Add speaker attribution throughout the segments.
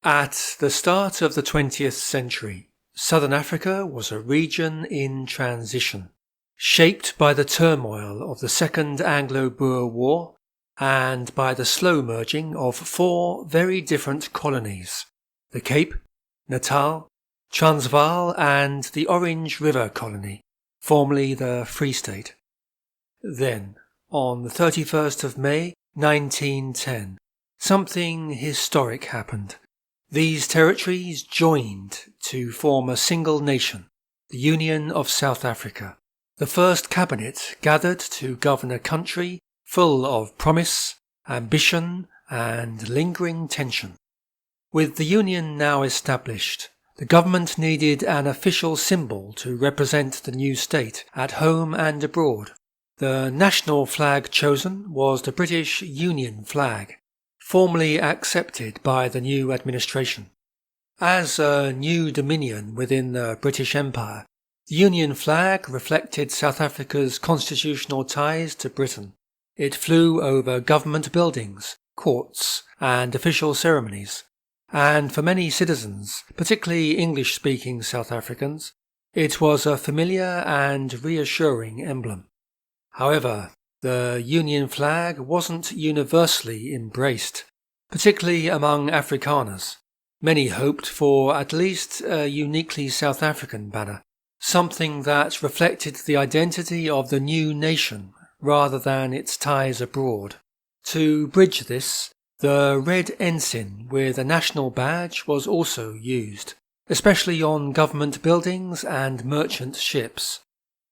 Speaker 1: At the start of the 20th century, Southern Africa was a region in transition, shaped by the turmoil of the Second Anglo-Boer War and by the slow merging of four very different colonies: the Cape, Natal, Transvaal and the Orange River Colony, formerly the Free State. Then, on the 31st of May 1910, something historic happened. These territories joined to form a single nation, the Union of South Africa. The first cabinet gathered to govern a country full of promise, ambition and lingering tension. With the Union now established, the government needed an official symbol to represent the new state at home and abroad. The national flag chosen was the British Union flag, formally accepted by the new administration. As a new dominion within the British Empire, the Union flag reflected South Africa's constitutional ties to Britain. It flew over government buildings, courts, and official ceremonies, and for many citizens, particularly English-speaking South Africans, it was a familiar and reassuring emblem. However, the Union flag wasn't universally embraced, particularly among Afrikaners. Many hoped for at least a uniquely South African banner, something that reflected the identity of the new nation rather than its ties abroad. To bridge this, the red ensign with a national badge was also used, especially on government buildings and merchant ships.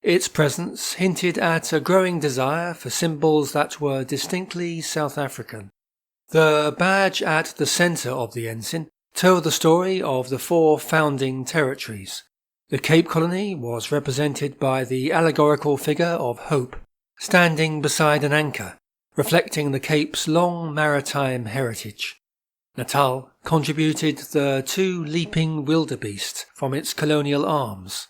Speaker 1: Its presence hinted at a growing desire for symbols that were distinctly South African. The badge at the centre of the ensign told the story of the four founding territories. The Cape Colony was represented by the allegorical figure of Hope, standing beside an anchor, reflecting the Cape's long maritime heritage. Natal contributed the two leaping wildebeest from its colonial arms.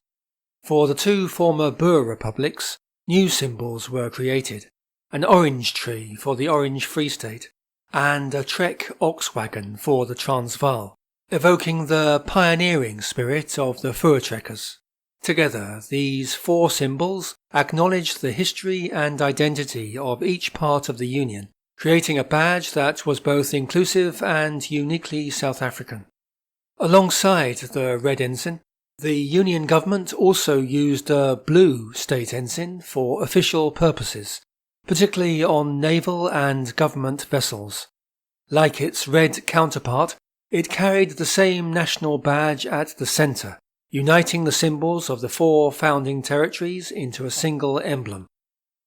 Speaker 1: For the two former Boer republics, new symbols were created: an orange tree for the Orange Free State, and a trek ox wagon for the Transvaal, evoking the pioneering spirit of the Voortrekkers. Together, these four symbols acknowledged the history and identity of each part of the Union, creating a badge that was both inclusive and uniquely South African. Alongside the red ensign, the Union government also used a blue state ensign for official purposes, particularly on naval and government vessels. Like its red counterpart, it carried the same national badge at the centre, uniting the symbols of the four founding territories into a single emblem.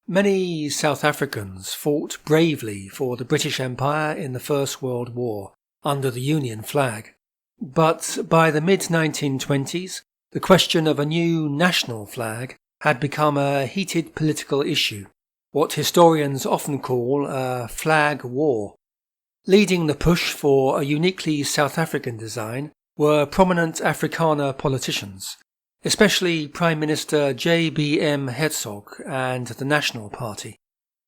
Speaker 1: Many South Africans fought bravely for the British Empire in the First World War under the Union flag. But by the mid-1920s, the question of a new national flag had become a heated political issue, what historians often call a flag war. Leading the push for a uniquely South African design were prominent Afrikaner politicians, especially Prime Minister J.B.M. Hertzog and the National Party.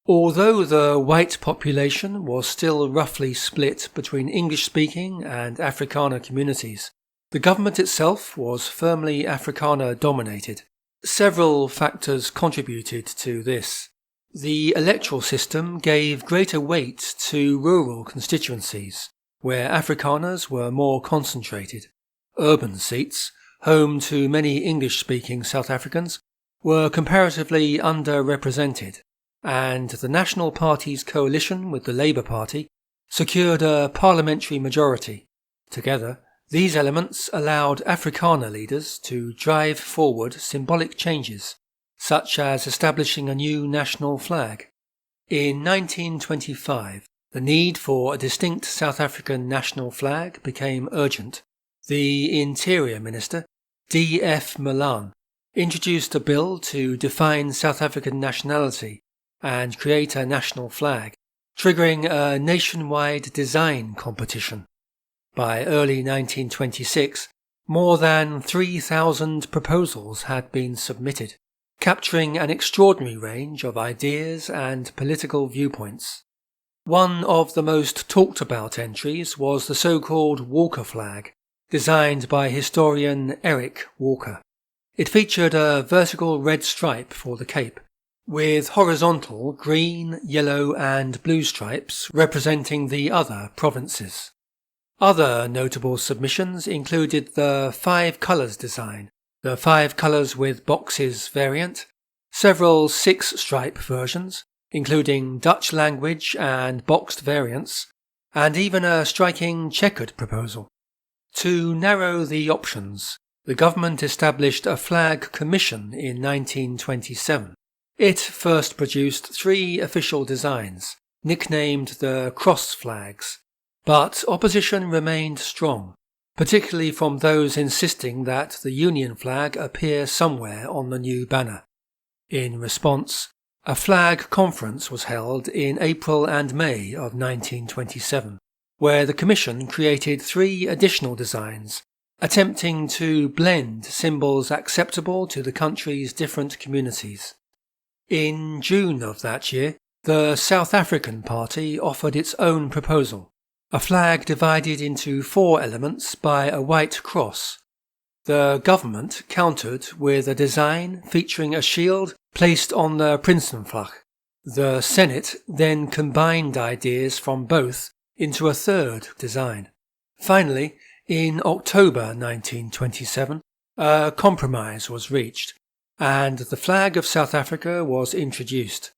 Speaker 1: Although the white population was still roughly split between English-speaking and Afrikaner communities, the government itself was firmly Afrikaner-dominated. Several factors contributed to this. The electoral system gave greater weight to rural constituencies, where Afrikaners were more concentrated. Urban seats, home to many English-speaking South Africans, were comparatively underrepresented, and the National Party's coalition with the Labour Party secured a parliamentary majority. Together, these elements allowed Afrikaner leaders to drive forward symbolic changes, such as establishing a new national flag. In 1925, the need for a distinct South African national flag became urgent. The Interior Minister, D.F. Malan, introduced a bill to define South African nationality and create a national flag, triggering a nationwide design competition. By early 1926, more than 3,000 proposals had been submitted, capturing an extraordinary range of ideas and political viewpoints. One of the most talked about entries was the so-called Walker flag, designed by historian Eric Walker. It featured a vertical red stripe for the cape, with horizontal green, yellow and blue stripes representing the other provinces. Other notable submissions included the 5 colours design, the 5 colours with boxes variant, several 6-stripe versions, including Dutch language and boxed variants, and even a striking checkered proposal. To narrow the options, the government established a flag commission in 1927. It first produced 3 official designs, nicknamed the cross flags, but opposition remained strong, particularly from those insisting that the Union flag appear somewhere on the new banner. In response, a flag conference was held in April and May of 1927, where the Commission created 3 additional designs, attempting to blend symbols acceptable to the country's different communities. In June of that year, the South African Party offered its own proposal, a flag divided into 4 elements by a white cross. The government countered with a design featuring a shield placed on the Prinsenvlag. The Senate then combined ideas from both into a 3rd design. Finally, in October 1927, a compromise was reached, and the flag of South Africa was introduced.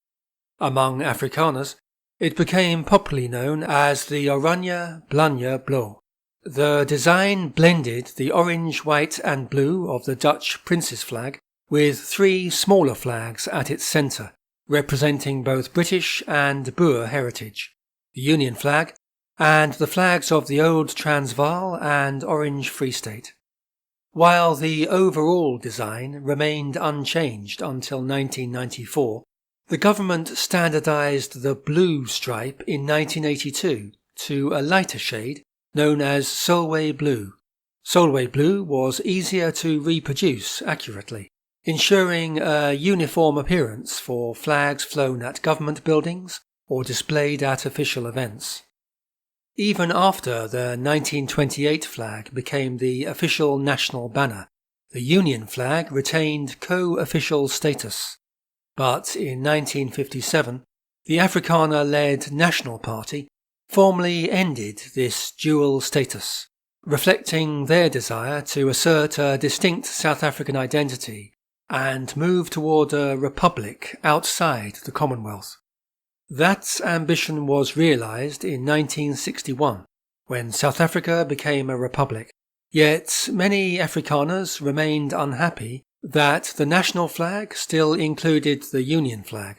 Speaker 1: Among Afrikaners, it became popularly known as the Oranje, Blanje, Blou. The design blended the orange, white and blue of the Dutch Prince's flag with 3 smaller flags at its centre, representing both British and Boer heritage, the Union flag, and the flags of the Old Transvaal and Orange Free State. While the overall design remained unchanged until 1994, the government standardised the blue stripe in 1982 to a lighter shade known as Solway Blue. Solway Blue was easier to reproduce accurately, ensuring a uniform appearance for flags flown at government buildings or displayed at official events. Even after the 1928 flag became the official national banner, the Union flag retained co-official status. But in 1957, the Afrikaner-led National Party formally ended this dual status, reflecting their desire to assert a distinct South African identity and move toward a republic outside the Commonwealth. That ambition was realised in 1961, when South Africa became a republic. Yet many Afrikaners remained unhappy that the national flag still included the Union flag.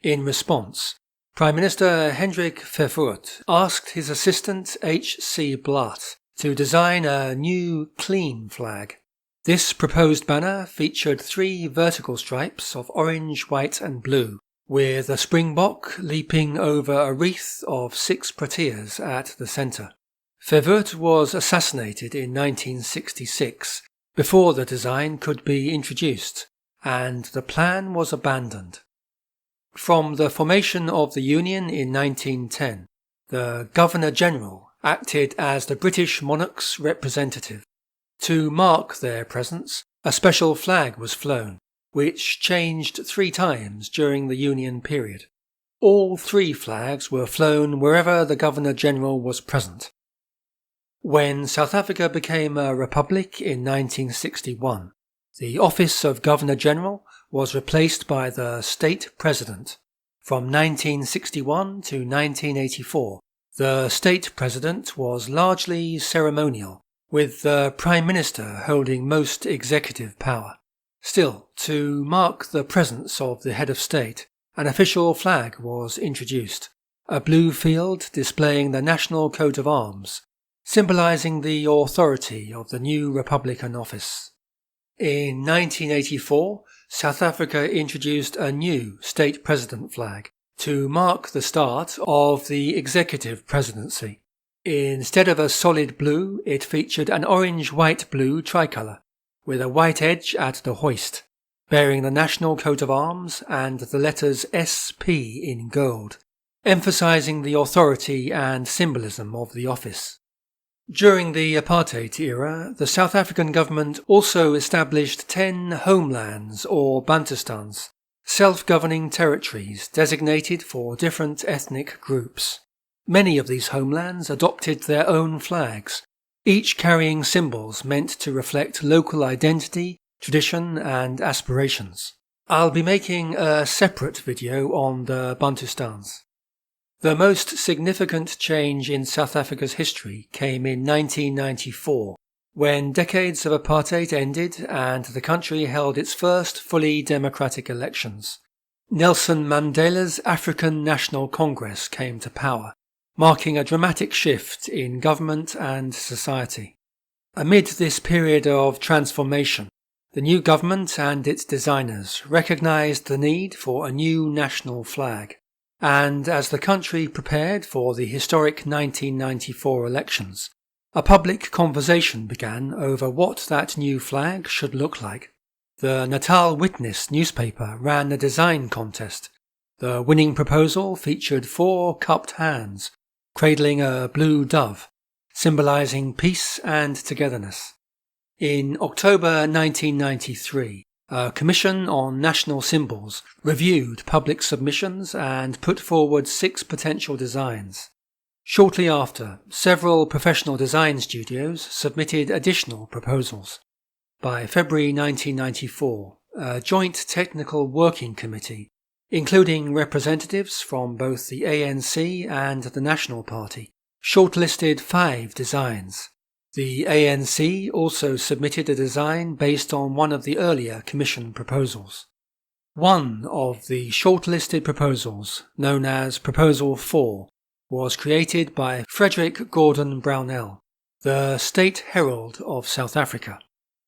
Speaker 1: In response, Prime Minister Hendrik Verwoerd asked his assistant H.C. Blatt to design a new clean flag. This proposed banner featured 3 vertical stripes of orange, white and blue, with a springbok leaping over a wreath of 6 proteas at the centre. Verwoerd was assassinated in 1966, before the design could be introduced, and the plan was abandoned. From the formation of the Union in 1910, the Governor-General acted as the British monarch's representative. To mark their presence, a special flag was flown, which changed 3 times during the Union period. All 3 flags were flown wherever the Governor-General was present. When South Africa became a republic in 1961, the office of Governor-General was replaced by the State President. From 1961 to 1984, the State President was largely ceremonial, with the Prime Minister holding most executive power. Still, to mark the presence of the head of state, an official flag was introduced, a blue field displaying the national coat of arms, symbolising the authority of the new Republican office. In 1984, South Africa introduced a new state president flag to mark the start of the executive presidency. Instead of a solid blue, it featured an orange-white-blue tricolour, with a white edge at the hoist, bearing the national coat of arms and the letters SP in gold. emphasizing the authority and symbolism of the office. During the apartheid era, the South African government also established 10 homelands or Bantustans, self-governing territories designated for different ethnic groups. Many of these homelands adopted their own flags, each carrying symbols meant to reflect local identity, tradition and aspirations. I'll be making a separate video on the Bantustans. The most significant change in South Africa's history came in 1994, when decades of apartheid ended and the country held its first fully democratic elections. Nelson Mandela's African National Congress came to power, marking a dramatic shift in government and society. Amid this period of transformation, the new government and its designers recognized the need for a new national flag. And as the country prepared for the historic 1994 elections, a public conversation began over what that new flag should look like. The Natal Witness newspaper ran a design contest. The winning proposal featured 4 cupped hands, cradling a blue dove, symbolizing peace and togetherness. In October 1993, a Commission on National Symbols reviewed public submissions and put forward 6 potential designs. Shortly after, several professional design studios submitted additional proposals. By February 1994, a joint technical working committee, including representatives from both the ANC and the National Party, shortlisted 5 designs. The ANC also submitted a design based on one of the earlier Commission proposals. One of the shortlisted proposals, known as Proposal 4, was created by Frederick Gordon Brownell, the State Herald of South Africa.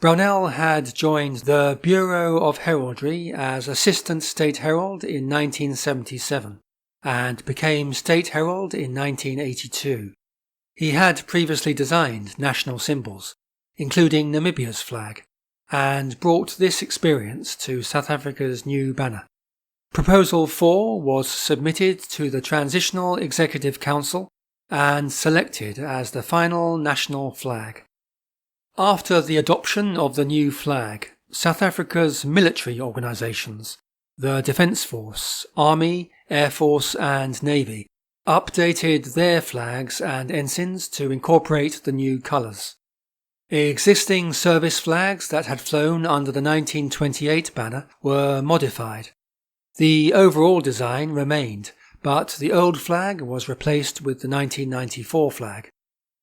Speaker 1: Brownell had joined the Bureau of Heraldry as Assistant State Herald in 1977 and became State Herald in 1982. He had previously designed national symbols, including Namibia's flag, and brought this experience to South Africa's new banner. Proposal 4 was submitted to the Transitional Executive Council and selected as the final national flag. After the adoption of the new flag, South Africa's military organisations, the Defence Force, Army, Air Force and Navy, updated their flags and ensigns to incorporate the new colours. Existing service flags that had flown under the 1928 banner were modified. The overall design remained, but the old flag was replaced with the 1994 flag.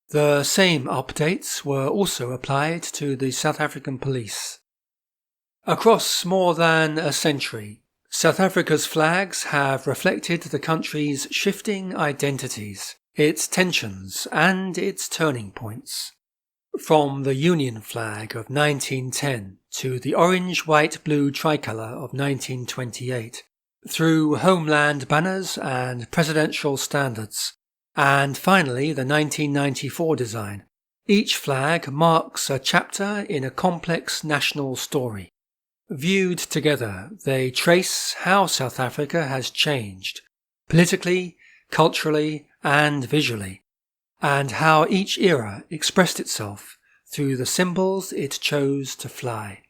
Speaker 1: The same updates were also applied to the South African police. Across more than a century, South Africa's flags have reflected the country's shifting identities, its tensions and its turning points. From the Union flag of 1910 to the orange, white, blue tricolour of 1928, through homeland banners and presidential standards, and finally the 1994 design, each flag marks a chapter in a complex national story. Viewed together, they trace how South Africa has changed, politically, culturally, and visually, and how each era expressed itself through the symbols it chose to fly.